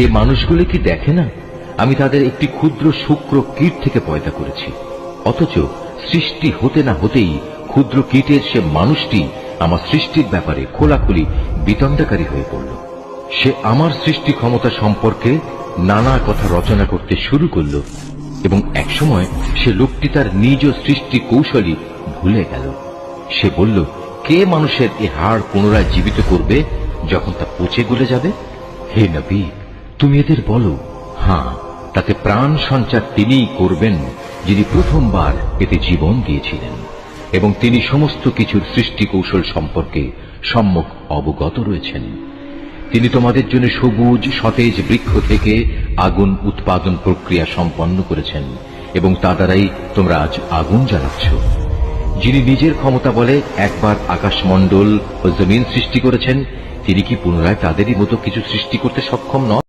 এ মানুষগুলো কি দেখে না আমি তাদের একটি ক্ষুদ্র শুক্র কীট থেকে পয়দা করেছি, অথচ সৃষ্টি হতে না হতেই ক্ষুদ্র কীটের সে মানুষটি আমার সৃষ্টির ব্যাপারে খোলাখুলি বিতণ্ডাকারী হয়ে পড়ল। সে আমার সৃষ্টি ক্ষমতা সম্পর্কে নানা কথা রচনা করতে শুরু করল এবং একসময় সে লোকটি তার নিজ সৃষ্টি কৌশলী ভুলে গেল। সে বলল, কে মানুষের এ হাড় পুনরায় জীবিত করবে যখন তা পচে গলে যাবে? হে নবী, তুমি এদের বলো, হ্যাঁ, তাতে প্রাণ সঞ্চার তিনিই করবেন যিনি প্রথমবার এতে জীবন দিয়েছিলেন এবং তিনি সমস্ত কিছুর সৃষ্টি কৌশল সম্পর্কে সম্যক অবগত রয়েছেন। তিনি তোমাদের জন্য সবুজ সতেজ বৃক্ষ থেকে আগুন উৎপাদন প্রক্রিয়া সম্পন্ন করেছেন এবং তা দ্বারাই তোমরা আজ আগুন জ্বালাচ্ছ। যিনি নিজের ক্ষমতা বলে একবার আকাশমণ্ডল ও জমিন সৃষ্টি করেছেন, তিনি কি পুনরায় তাদেরই মতো কিছু সৃষ্টি করতে সক্ষম নন?